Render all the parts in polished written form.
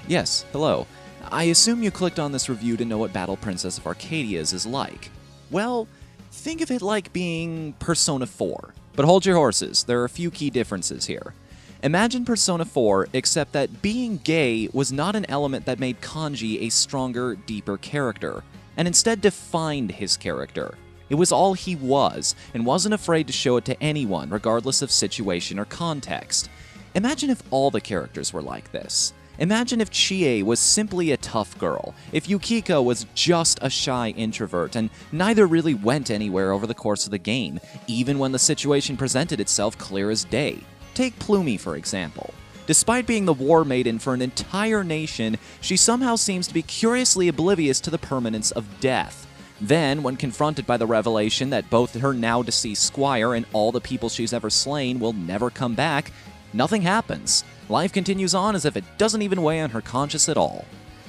Yes, hello. I assume you clicked on this review to know what Battle Princess of Arcadias is like. Well, think of it like being Persona 4. But hold your horses, there are a few key differences here. Imagine Persona 4, except that being gay was not an element that made Kanji a stronger, deeper character, and instead defined his character. It was all he was, and wasn't afraid to show it to anyone, regardless of situation or context. Imagine if all the characters were like this. Imagine if Chie was simply a tough girl, if Yukiko was just a shy introvert, and neither really went anywhere over the course of the game, even when the situation presented itself clear as day. Take Plumi, for example. Despite being the war maiden for an entire nation, she somehow seems to be curiously oblivious to the permanence of death. Then, when confronted by the revelation that both her now-deceased squire and all the people she's ever slain will never come back, nothing happens. Life continues on as if it doesn't even weigh on her conscience at all.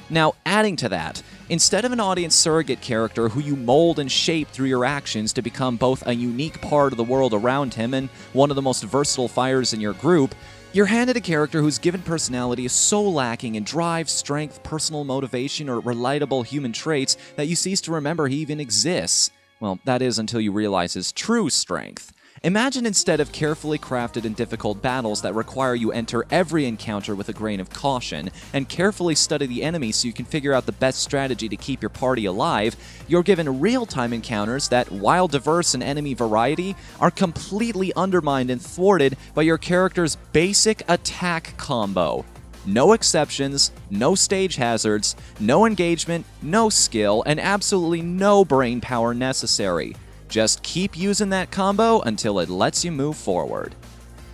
Now, adding to that, instead of an audience surrogate character who you mold and shape through your actions to become both a unique part of the world around him and one of the most versatile fighters in your group, you're handed a character whose given personality is so lacking in drive, strength, personal motivation, or relatable human traits that you cease to remember he even exists. Well, that is until you realize his true strength. Imagine instead of carefully crafted and difficult battles that require you enter every encounter with a grain of caution, and carefully study the enemy so you can figure out the best strategy to keep your party alive, you're given real-time encounters that, while diverse in enemy variety, are completely undermined and thwarted by your character's basic attack combo. No exceptions, no stage hazards, no engagement, no skill, and absolutely no brain power necessary. Just keep using that combo until it lets you move forward.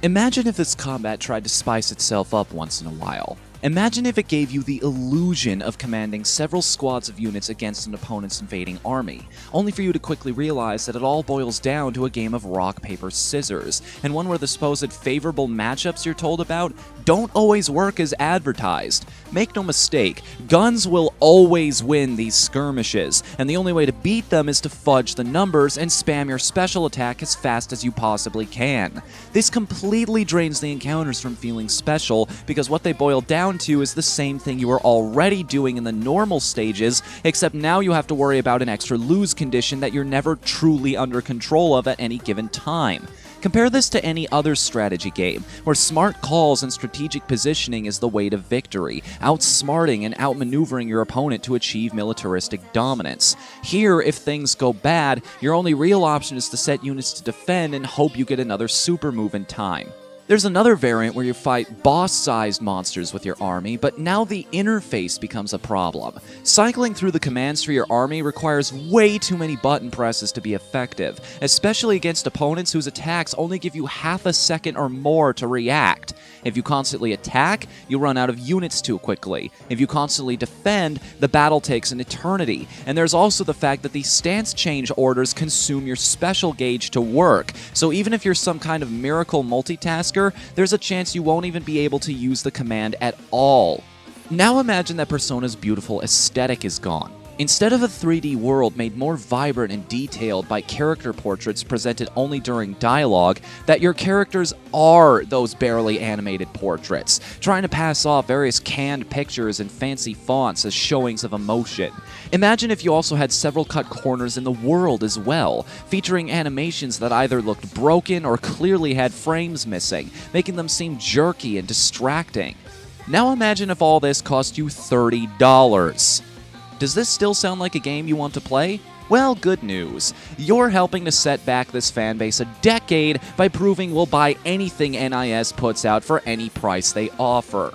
Imagine if this combat tried to spice itself up once in a while. Imagine if it gave you the illusion of commanding several squads of units against an opponent's invading army, only for you to quickly realize that it all boils down to a game of rock, paper, scissors, and one where the supposed favorable matchups you're told about don't always work as advertised. Make no mistake, guns will always win these skirmishes, and the only way to beat them is to fudge the numbers and spam your special attack as fast as you possibly can. This completely drains the encounters from feeling special, because what they boil down to is the same thing you were already doing in the normal stages, except now you have to worry about an extra lose condition that you're never truly under control of at any given time. Compare this to any other strategy game, where smart calls and strategic positioning is the way to victory, outsmarting and outmaneuvering your opponent to achieve militaristic dominance. Here, if things go bad, your only real option is to set units to defend and hope you get another super move in time. There's another variant where you fight boss-sized monsters with your army, but now the interface becomes a problem. Cycling through the commands for your army requires way too many button presses to be effective, especially against opponents whose attacks only give you half a second or more to react. If you constantly attack, you run out of units too quickly. If you constantly defend, the battle takes an eternity. And there's also the fact that these stance change orders consume your special gauge to work, so even if you're some kind of miracle multitasker, there's a chance you won't even be able to use the command at all. Now imagine that Persona's beautiful aesthetic is gone. Instead of a 3D world made more vibrant and detailed by character portraits presented only during dialogue, that your characters are those barely animated portraits, trying to pass off various canned pictures and fancy fonts as showings of emotion. Imagine if you also had several cut corners in the world as well, featuring animations that either looked broken or clearly had frames missing, making them seem jerky and distracting. Now imagine if all this cost you $30. Does this still sound like a game you want to play? Well, good news. You're helping to set back this fanbase a decade by proving we'll buy anything NIS puts out for any price they offer.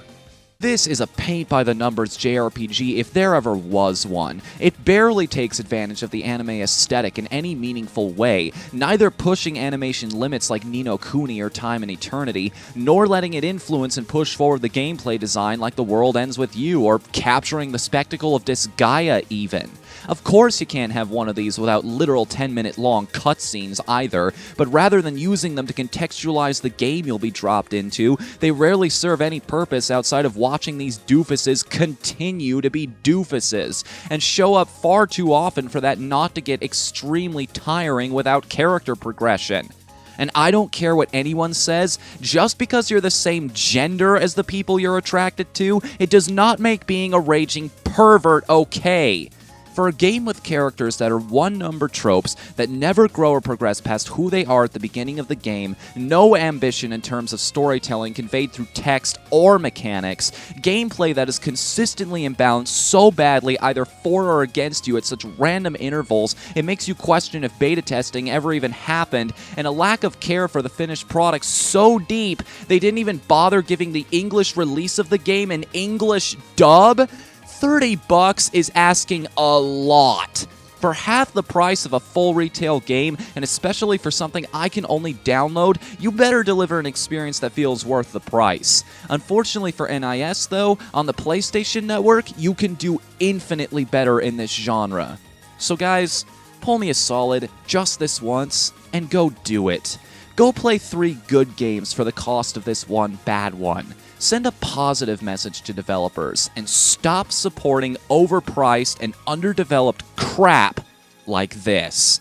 This is a paint-by-the-numbers JRPG if there ever was one. It barely takes advantage of the anime aesthetic in any meaningful way, neither pushing animation limits like Ni no Kuni or Time and Eternity, nor letting it influence and push forward the gameplay design like The World Ends With You, or capturing the spectacle of Disgaea even. Of course you can't have one of these without literal 10-minute long cutscenes either, but rather than using them to contextualize the game you'll be dropped into, they rarely serve any purpose outside of watching these doofuses continue to be doofuses, and show up far too often for that not to get extremely tiring without character progression. And I don't care what anyone says, just because you're the same gender as the people you're attracted to, it does not make being a raging pervert okay. For a game with characters that are one-number tropes that never grow or progress past who they are at the beginning of the game, no ambition in terms of storytelling conveyed through text or mechanics, gameplay that is consistently imbalanced so badly either for or against you at such random intervals it makes you question if beta testing ever even happened, and a lack of care for the finished product so deep they didn't even bother giving the English release of the game an English dub? $30 is asking a lot. For half the price of a full retail game, and especially for something I can only download, you better deliver an experience that feels worth the price. Unfortunately for NIS, though, on the PlayStation Network, you can do infinitely better in this genre. So guys, pull me a solid, just this once, and go do it. Go play 3 good games for the cost of this one bad one. Send a positive message to developers, and stop supporting overpriced and underdeveloped crap like this.